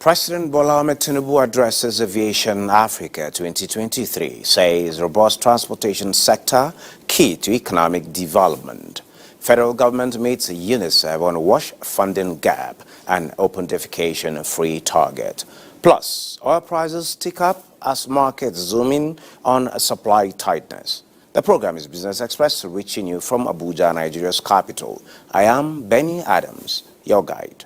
President Bola Ahmed Tinubu addresses Aviation Africa 2023, says robust transportation sector key to economic development. Federal government meets UNICEF on wash funding gap and open defecation free target. Plus, oil prices tick up as markets zoom in on supply tightness. The program is Business Express, reaching you from Abuja, Nigeria's capital. I am Benny Adams, your guide.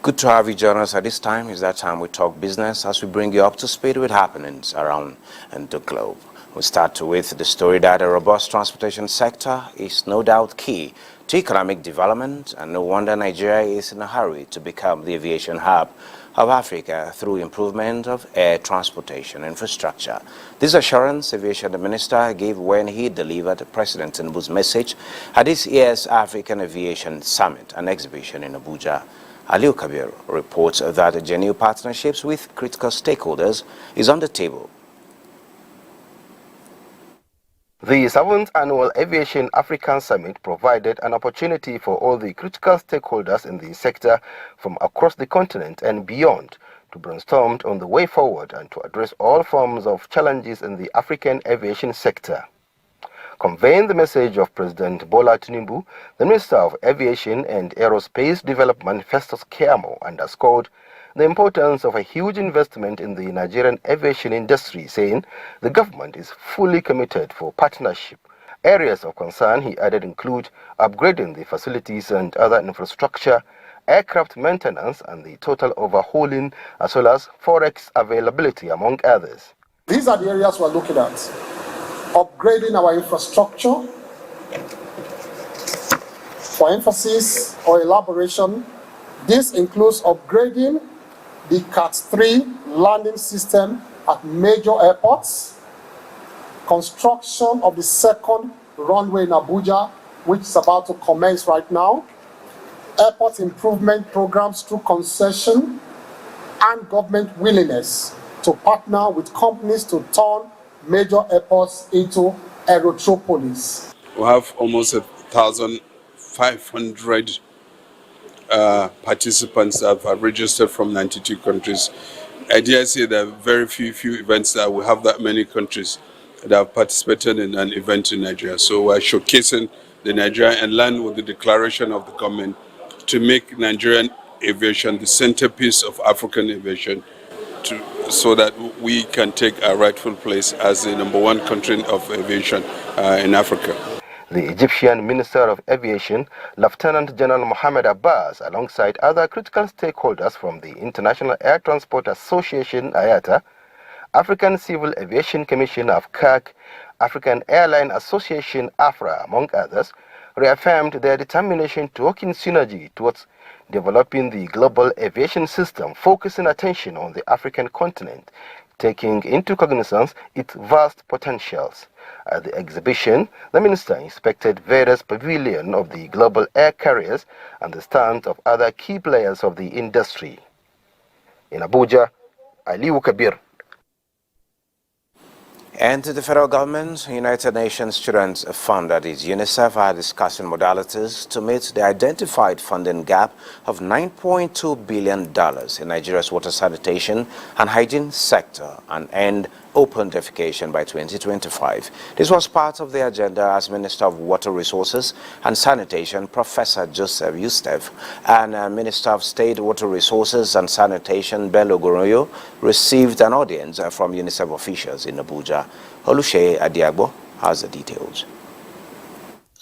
Good to have you join us at this time. It's that time we talk business as we bring you up to speed with happenings around the globe. We start with the story that a robust transportation sector is no doubt key to economic development, and no wonder Nigeria is in a hurry to become the aviation hub of Africa through improvement of air transportation infrastructure. This assurance Aviation Minister gave when he delivered President Tinubu's message at this year's African Aviation Summit and exhibition in Abuja. Aliu Kabir reports that genuine partnerships with critical stakeholders is on the table. The 7th Annual Aviation African Summit provided an opportunity for all the critical stakeholders in the sector from across the continent and beyond to brainstorm on the way forward and to address all forms of challenges in the African aviation sector. Conveying the message of President Bola Tinubu, the Minister of Aviation and Aerospace Development, Festus Keyamo, underscored the importance of a huge investment in the Nigerian aviation industry, saying the government is fully committed for partnership. Areas of concern, he added, include upgrading the facilities and other infrastructure, aircraft maintenance, and the total overhauling, as well as forex availability, among others. These are the areas we're looking at. Upgrading our infrastructure. For emphasis or elaboration, this includes upgrading the CAT-3 landing system at major airports, construction of the second runway in Abuja, which is about to commence right now, airport improvement programs through concession, and government willingness to partner with companies to turn major airports into aerotropolis. We have almost 1,500 participants that have registered from 92 countries. I dare say there are very few events that we have that many countries that have participated in an event in Nigeria. So we're showcasing the Nigerian and land with the declaration of the government to make Nigerian aviation the centerpiece of African aviation, so that we can take our rightful place as the #1 country of aviation in Africa. The Egyptian Minister of Aviation, Lieutenant General Mohammed Abbas, alongside other critical stakeholders from the International Air Transport Association, IATA, African Civil Aviation Commission of CAC, African Airline Association, AFRA, among others, reaffirmed their determination to work in synergy towards developing the global aviation system, focusing attention on the African continent, taking into cognizance its vast potentials. At the exhibition, the minister inspected various pavilions of the global air carriers and the stands of other key players of the industry. In Abuja, Aliu Kabir. And the federal government, United Nations Children's Fund, that is UNICEF, are discussing modalities to meet the identified funding gap of $9.2 billion in Nigeria's water sanitation and hygiene sector and end open defecation by 2025. This was part of the agenda as Minister of Water Resources and Sanitation, Professor Joseph Yustef, and Minister of State Water Resources and Sanitation, Bello Goroyo, received an audience from UNICEF officials in Abuja. Oluseyi Adiagbo has the details.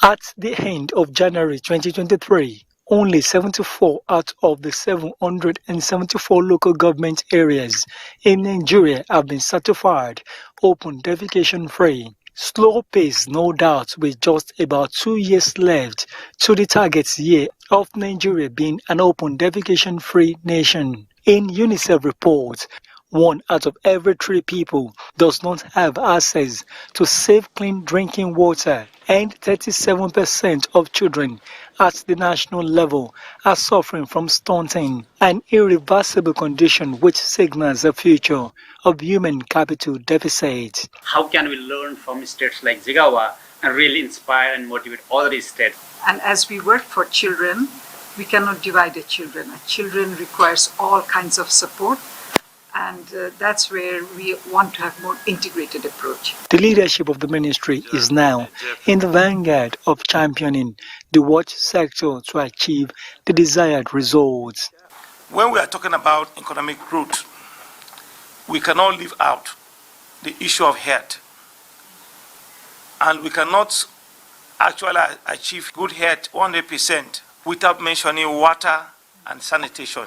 At the end of January 2023, only 74 out of the 774 local government areas in Nigeria have been certified open defecation-free. Slow pace, no doubt, with just about 2 years left to the target year of Nigeria being an open defecation-free nation. In UNICEF reports, 1 out of every 3 people does not have access to safe, clean drinking water, and 37% of children at the national level are suffering from stunting, an irreversible condition which signals a future of human capital deficit. How can we learn from states like Jigawa and really inspire and motivate other states? And as we work for children, we cannot divide the children. Children requires all kinds of support. And that's where we want to have more integrated approach. The leadership of the ministry is now in the vanguard of championing the water sector to achieve the desired results. When we are talking about economic growth, we cannot leave out the issue of health. And we cannot actually achieve good health 100% without mentioning water and sanitation.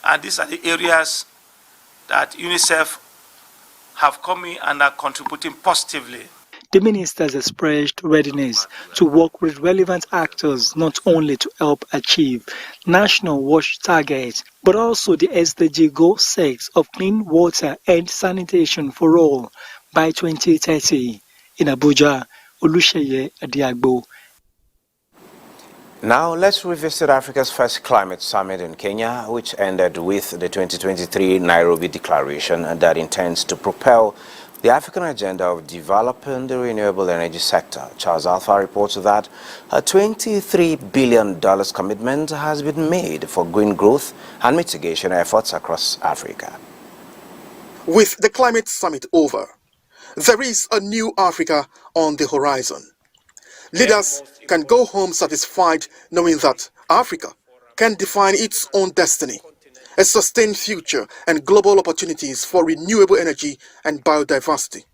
And these are the areas that UNICEF have come in and are contributing positively. The ministers expressed readiness to work with relevant actors not only to help achieve national water targets, but also the SDG goal 6 of clean water and sanitation for all by 2030. In Abuja, Oluseyi Adiagbo. Now, let's revisit Africa's first climate summit in Kenya, which ended with the 2023 Nairobi Declaration that intends to propel the African agenda of developing the renewable energy sector. Charles Alpha reports that a $23 billion commitment has been made for green growth and mitigation efforts across Africa. With the climate summit over, there is a new Africa on the horizon. Leaders can go home satisfied knowing that Africa can define its own destiny, a sustained future and global opportunities for renewable energy and biodiversity.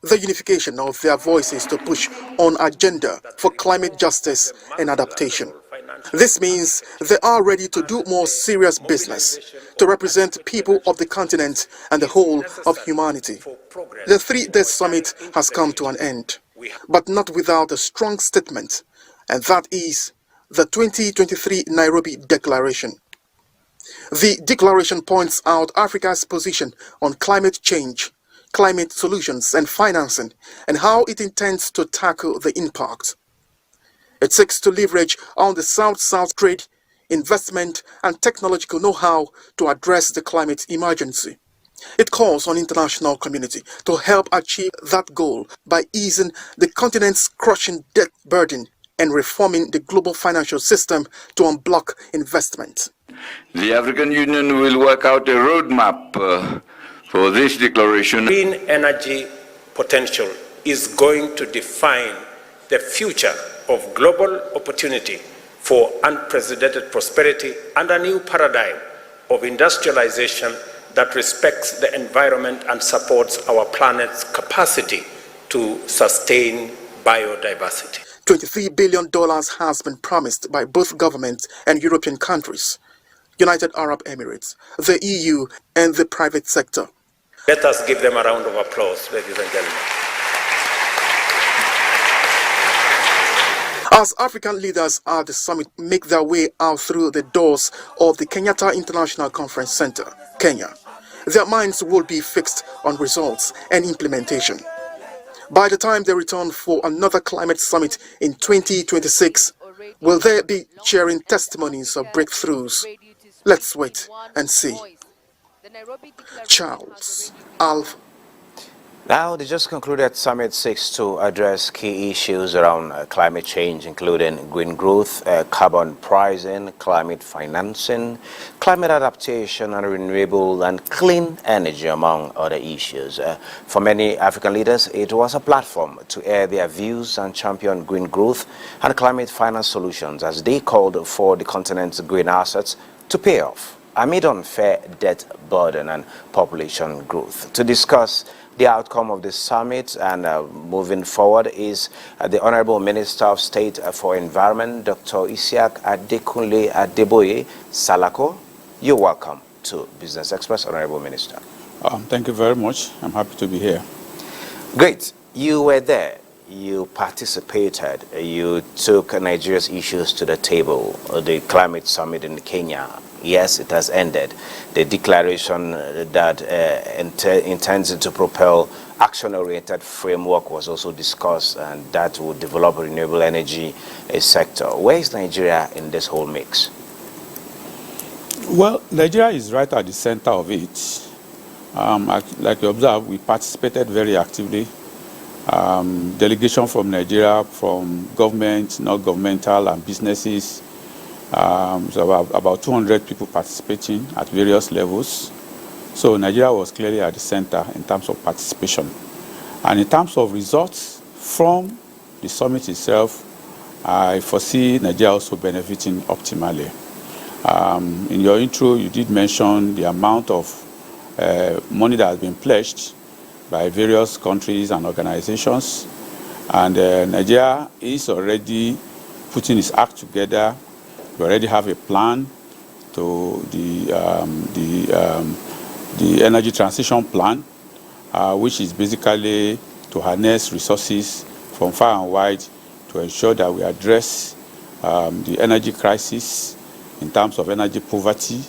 The unification of their voices to push on agenda for climate justice and adaptation. This means they are ready to do more serious business, to represent people of the continent and the whole of humanity. The 3-day summit has come to an end, but not without a strong statement, and that is the 2023 Nairobi Declaration. The declaration points out Africa's position on climate change, climate solutions and financing, and how it intends to tackle the impact. It seeks to leverage on the South-South trade, investment and technological know-how to address the climate emergency. It calls on international community to help achieve that goal by easing the continent's crushing debt burden and reforming the global financial system to unblock investment. The African Union will work out a roadmap for this declaration. Green energy potential is going to define the future of global opportunity for unprecedented prosperity and a new paradigm of industrialization that respects the environment and supports our planet's capacity to sustain biodiversity. $23 billion has been promised by both governments and European countries, United Arab Emirates, the EU, and the private sector. Let us give them a round of applause, ladies and gentlemen. As African leaders at the summit make their way out through the doors of the Kenyatta International Conference Center, Kenya, their minds will be fixed on results and implementation. By the time they return for another climate summit in 2026, will they be sharing testimonies of breakthroughs? Let's wait and see. Charles Alpha. Now, they just concluded Summit 6 to address key issues around climate change, including green growth, carbon pricing, climate financing, climate adaptation, and renewable and clean energy, among other issues. For many African leaders, it was a platform to air their views and champion green growth and climate finance solutions as they called for the continent's green assets to pay off amid unfair debt burden and population growth. To discuss the outcome of the summit and moving forward is the Honorable Minister of State for Environment, Dr. Isiaq Adekunle Adeboye Salako. You're welcome to Business Express, Honorable Minister. Thank you very much. I'm happy to be here. Great. You were there. You participated. You took Nigeria's issues to the table, the climate summit in Kenya. Yes, it has ended. The declaration that intends to propel action-oriented framework was also discussed, and that would develop a renewable energy sector. Where is Nigeria in this whole mix? Well, Nigeria is right at the center of it. Like you observe, we participated very actively. Delegation from Nigeria, from government, non-governmental, and businesses. So about 200 people participating at various levels. So Nigeria was clearly at the center in terms of participation. And in terms of results from the summit itself, I foresee Nigeria also benefiting optimally. In your intro, you did mention the amount of money that has been pledged by various countries and organizations. And Nigeria is already putting its act together. We already have a plan to the energy transition plan, which is basically to harness resources from far and wide to ensure that we address the energy crisis in terms of energy poverty,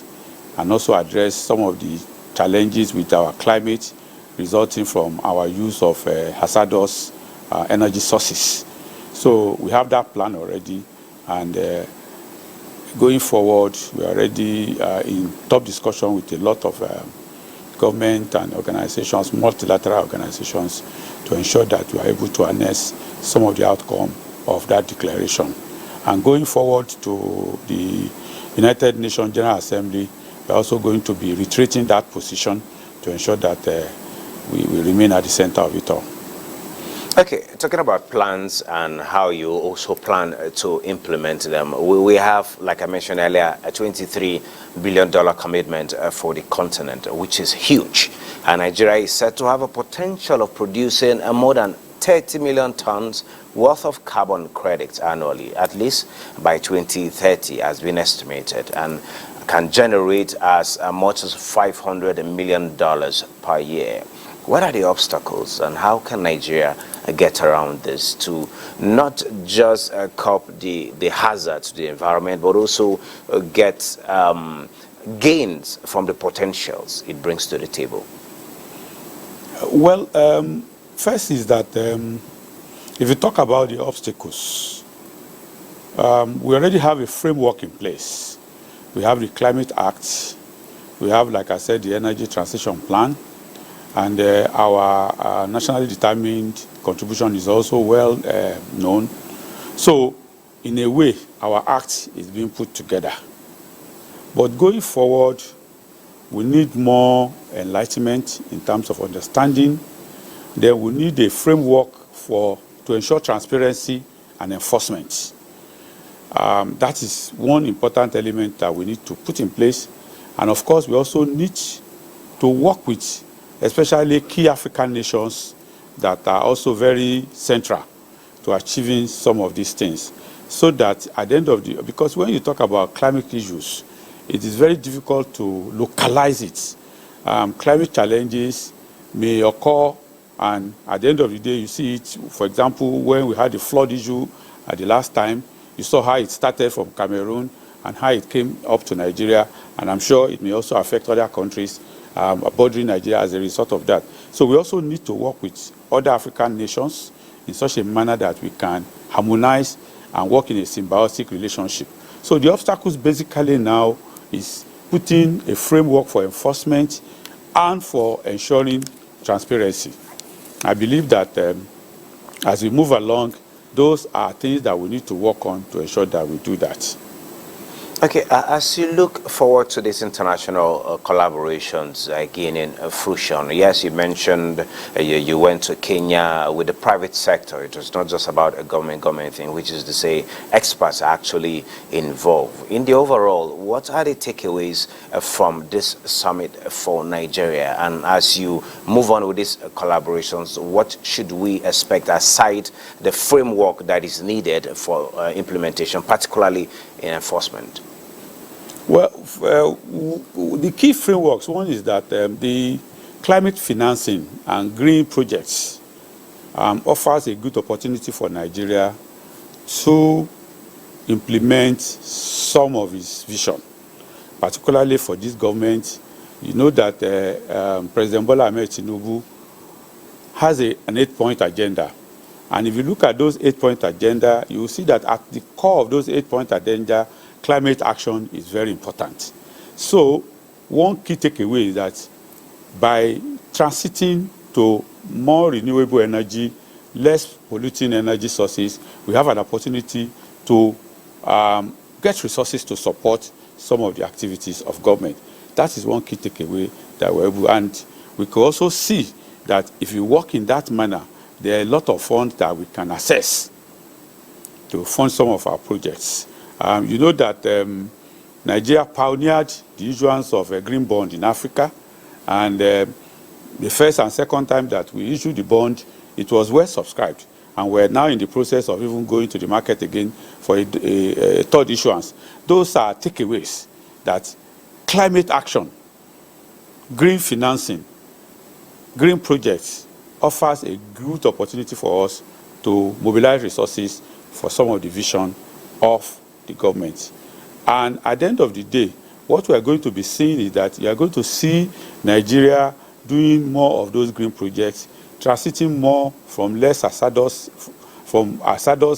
and also address some of the challenges with our climate resulting from our use of hazardous energy sources. So we have that plan already, and going forward, we are already in top discussion with a lot of government and organizations, multilateral organizations, to ensure that we are able to harness some of the outcome of that declaration. And going forward to the United Nations General Assembly, we are also going to be reiterating that position to ensure that we remain at the center of it all. Okay, talking about plans and how you also plan to implement them, we have, like I mentioned earlier, a $23 billion commitment for the continent, which is huge. And Nigeria is said to have a potential of producing more than 30 million tons worth of carbon credits annually, at least by 2030, has been estimated, and can generate as much as $500 million per year. What are the obstacles, and how can Nigeria get around this to not just curb the hazard to the environment, but also get gains from the potentials it brings to the table? Well, first is that if you talk about the obstacles, we already have a framework in place. We have the Climate Act. We have, like I said, the Energy Transition Plan. And our nationally determined contribution is also well known. So, in a way, our act is being put together. But going forward, we need more enlightenment in terms of understanding. Then we need a framework to ensure transparency and enforcement. That is one important element that we need to put in place. And of course, we also need to work with especially key African nations that are also very central to achieving some of these things. So that at the end of the, because when you talk about climate issues, it is very difficult to localize it. Climate challenges may occur, and at the end of the day, you see it, for example, when we had the flood issue at the last time, you saw how it started from Cameroon and how it came up to Nigeria, and I'm sure it may also affect other countries bordering Nigeria as a result of that. So we also need to work with other African nations in such a manner that we can harmonize and work in a symbiotic relationship. So the obstacles basically now is putting a framework for enforcement and for ensuring transparency. I believe that as we move along, those are things that we need to work on to ensure that we do that. Okay, as you look forward to these international collaborations gaining fruition, yes, you mentioned you went to Kenya with the private sector. It was not just about a government thing, which is to say experts are actually involved. In the overall, what are the takeaways from this summit for Nigeria? And as you move on with these collaborations, what should we expect aside the framework that is needed for implementation, particularly in enforcement? Well, the key frameworks, one is that the climate financing and green projects offers a good opportunity for Nigeria to implement some of its vision, particularly for this government. You know that President Bola Ahmed Tinubu has an 8-point agenda. And if you look at those 8-point agenda, you will see that at the core of those 8-point agenda, climate action is very important. So one key takeaway is that by transiting to more renewable energy, less polluting energy sources, we have an opportunity to get resources to support some of the activities of government. That is one key takeaway that we're able, and we could also see that if you work in that manner, there are a lot of funds that we can access to fund some of our projects. You know that Nigeria pioneered the issuance of a green bond in Africa, and the first and second time that we issued the bond, it was well subscribed, and we're now in the process of even going to the market again for a third issuance. Those are takeaways that climate action, green financing, green projects offers a good opportunity for us to mobilize resources for some of the vision of the government. And at the end of the day, what we are going to be seeing is that you are going to see Nigeria doing more of those green projects, transiting more from less hazardous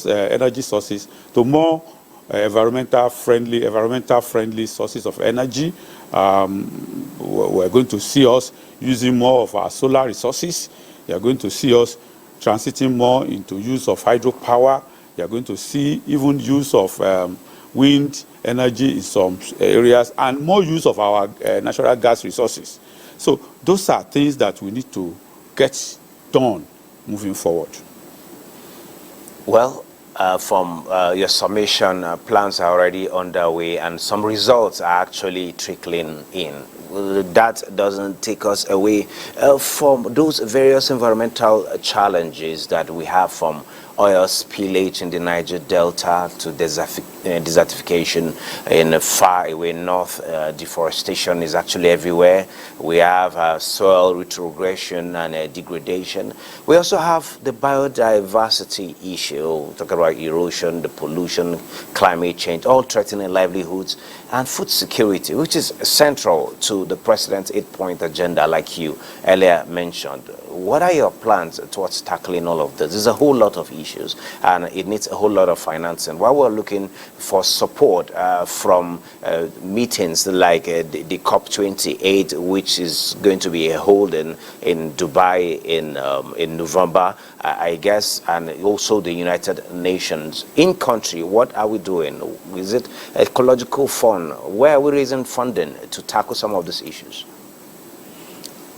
energy sources to more environmental friendly sources of energy. We're going to see us using more of our solar resources. You are going to see us transiting more into use of hydropower. You are going to see even use of wind energy in some areas, and more use of our natural gas resources. So those are things that we need to get done moving forward. Well, from your summation, plans are already underway and some results are actually trickling in. That doesn't take us away from those various environmental challenges that we have, from oil spillage in the Niger Delta to desertification in the far away north. Deforestation is actually everywhere. We have soil retrogression and degradation. We also have the biodiversity issue, talking about erosion, the pollution, climate change, all threatening livelihoods, and food security, which is central to the President's 8-point agenda, like you earlier mentioned. What are your plans towards tackling all of this? There's a whole lot of issues, and it needs a whole lot of financing. While we're looking for support from meetings like the COP28, which is going to be held in Dubai in November, I guess, and also the United Nations. In country, what are we doing? Is it ecological fund? Where are we raising funding to tackle some of these issues?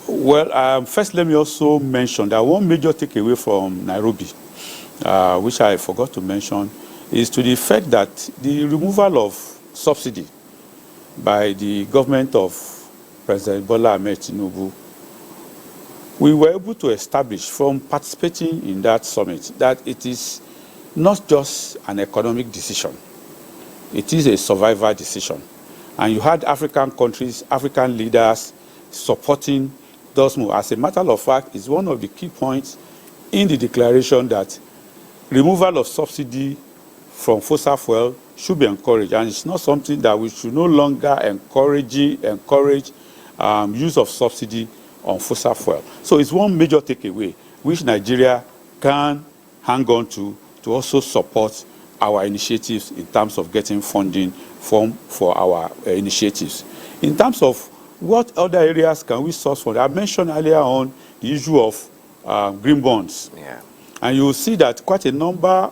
Well, first let me also mention that one major takeaway from Nairobi, which I forgot to mention, is to the effect that the removal of subsidy by the government of President Bola Ahmed Tinubu, we were able to establish from participating in that summit that it is not just an economic decision, it is a survival decision. And you had African countries, African leaders supporting those moves. As a matter of fact, it's one of the key points in the declaration that removal of subsidy from fossil fuel should be encouraged, and it's not something that we should no longer encourage use of subsidy on fossil fuel. So it's one major takeaway which Nigeria can hang on to also support our initiatives in terms of getting funding for our initiatives. In terms of what other areas can we source for? I mentioned earlier on the issue of green bonds. Yeah. And you will see that quite a number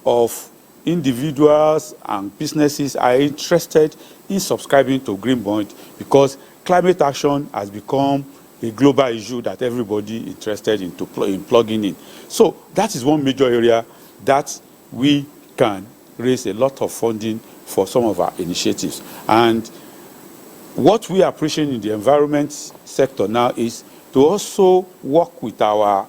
of individuals and businesses are interested in subscribing to green bond because climate action has become a global issue that everybody is interested in plugging in. So that is one major area that we can raise a lot of funding for some of our initiatives. And what we are pushing in the environment sector now is to also work with our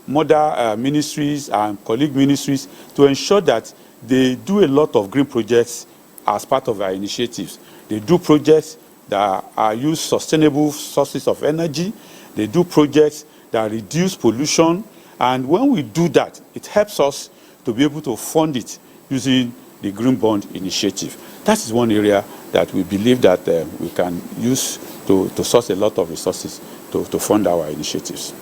mother ministries and colleague ministries to ensure that they do a lot of green projects as part of our initiatives. They do projects that use sustainable sources of energy. They do projects that reduce pollution. And when we do that, it helps us to be able to fund it using the Green Bond Initiative. That is one area that we believe that we can use to source a lot of resources to fund our initiatives.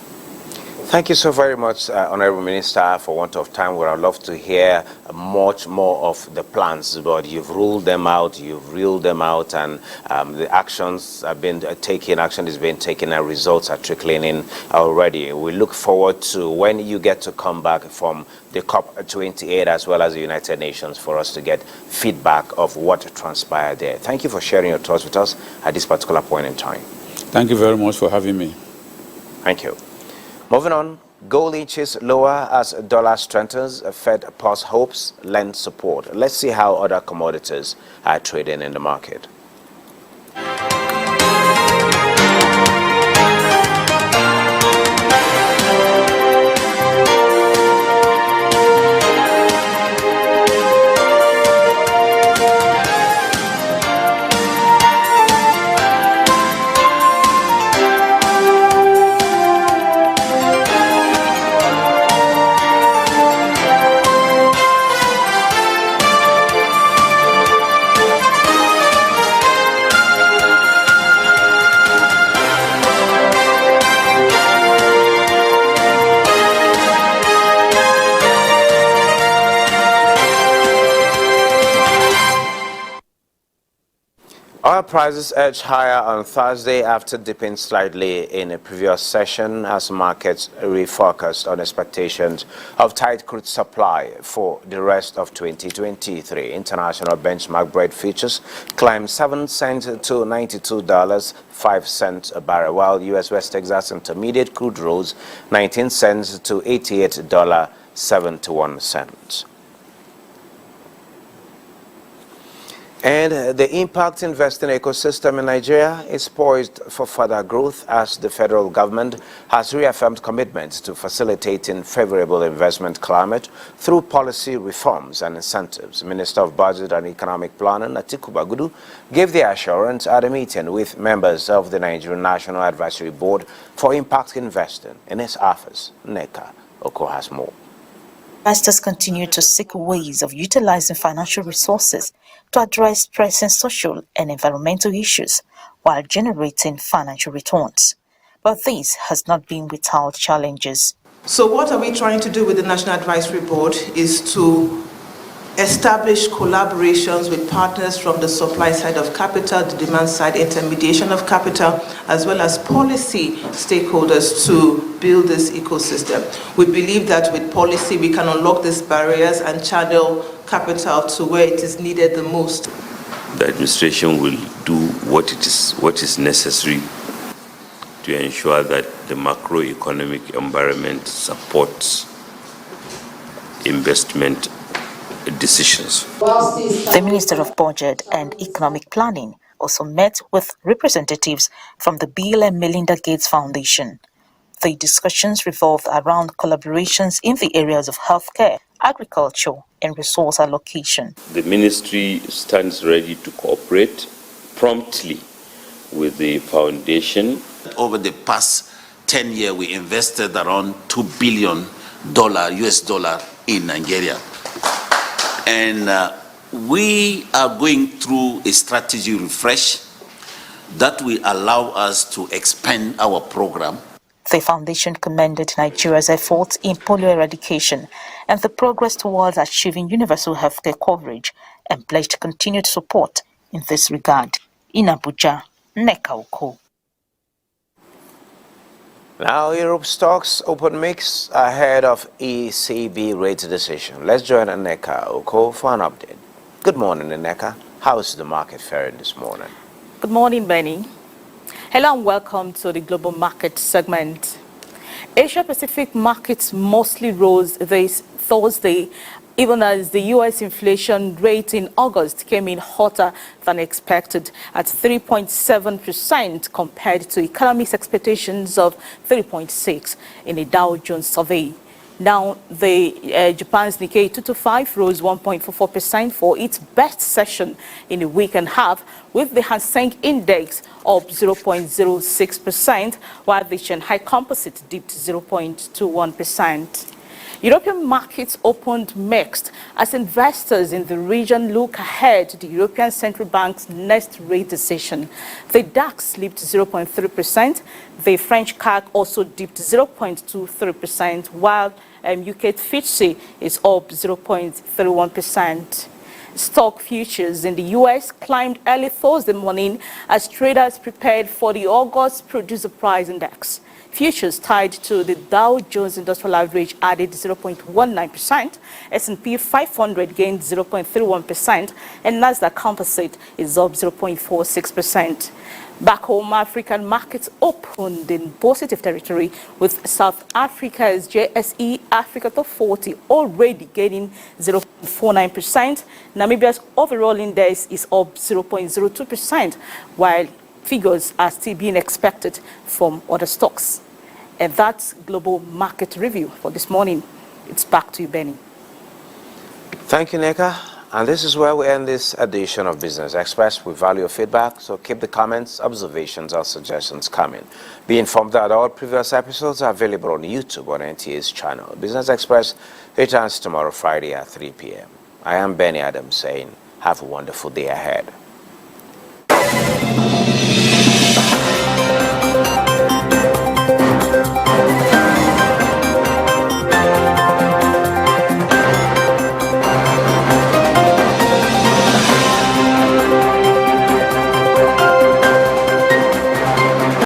Thank you so very much, Honorable Minister. For want of time, we would love to hear much more of the plans, but you've ruled them out, you've reeled them out, and the actions have been taken, action is being taken, and results are trickling in already. We look forward to when you get to come back from the COP28 as well as the United Nations for us to get feedback of what transpired there. Thank you for sharing your thoughts with us at this particular point in time. Thank you very much for having me. Thank you. Moving on, gold inches lower as dollar strengthens, Fed pause hopes, lend support. Let's see how other commodities are trading in the market. Oil prices edged higher on Thursday after dipping slightly in a previous session as markets refocused on expectations of tight crude supply for the rest of 2023. International benchmark Brent futures climbed 7 cents to $92.05 a barrel, while U.S. West Texas Intermediate crude rose 19 cents to $88.71. And the impact investing ecosystem in Nigeria is poised for further growth as the federal government has reaffirmed commitments to facilitating favorable investment climate through policy reforms and incentives. Minister of Budget and Economic Planning, Atiku Bagudu, gave the assurance at a meeting with members of the Nigerian National Advisory Board for Impact Investing in his office. Neka Oko has more. Investors continue to seek ways of utilizing financial resources to address pressing social and environmental issues while generating financial returns. But this has not been without challenges. So what are we trying to do with the National Advisory Board is to establish collaborations with partners from the supply side of capital, the demand side, intermediation of capital, as well as policy stakeholders to build this ecosystem. We believe that with policy we can unlock these barriers and channel capital to where it is needed the most. The administration will do what is necessary to ensure that the macroeconomic environment supports investment decisions. The Minister of Budget and Economic Planning also met with representatives from the Bill and Melinda Gates Foundation. The discussions revolved around collaborations in the areas of healthcare, agriculture, and resource allocation. The ministry stands ready to cooperate promptly with the foundation. Over the past 10 years, we invested around $2 billion US dollar in Nigeria. And we are going through a strategy refresh that will allow us to expand our program. The foundation commended Nigeria's efforts in polio eradication and the progress towards achieving universal healthcare coverage and pledged continued support in this regard. In Abuja, Neka Oko. Now, Europe stocks open mixed ahead of ECB rate decision. Let's join Aneka Oko for an update. Good morning, Aneka. How is the market faring this morning? Good morning, Benny. Hello and welcome to the global market segment. Asia-Pacific markets mostly rose this Thursday, even as the U.S. inflation rate in August came in hotter than expected at 3.7% compared to economists' expectations of 3.6% in a Dow Jones survey. Now, the Japan's Nikkei 225 rose 1.44% for its best session in a week and a half, with the Hang Seng Index up 0.06%, while the Shanghai Composite dipped 0.21%. European markets opened mixed as investors in the region look ahead to the European Central Bank's next rate decision. The DAX slipped 0.3%. The French CAC also dipped 0.23%, while UK FTSE is up 0.31%. Stock futures in the U.S. climbed early Thursday morning as traders prepared for the August Producer Price Index. Futures tied to the Dow Jones Industrial Average added 0.19%, S&P 500 gained 0.31%, and Nasdaq Composite is up 0.46%. Back home, African markets opened in positive territory, with South Africa's JSE Africa Top 40 already gaining 0.49%. Namibia's overall index is up 0.02%, while figures are still being expected from other stocks. And that's global market review for this morning. It's back to you, Benny. Thank you, Neka. And this is where we end this edition of Business Express. We value your feedback, so keep the comments, observations, or suggestions coming. Be informed that all previous episodes are available on YouTube on NTA's channel. Business Express returns tomorrow, Friday at 3 p.m. I am Benny Adams saying, have a wonderful day ahead.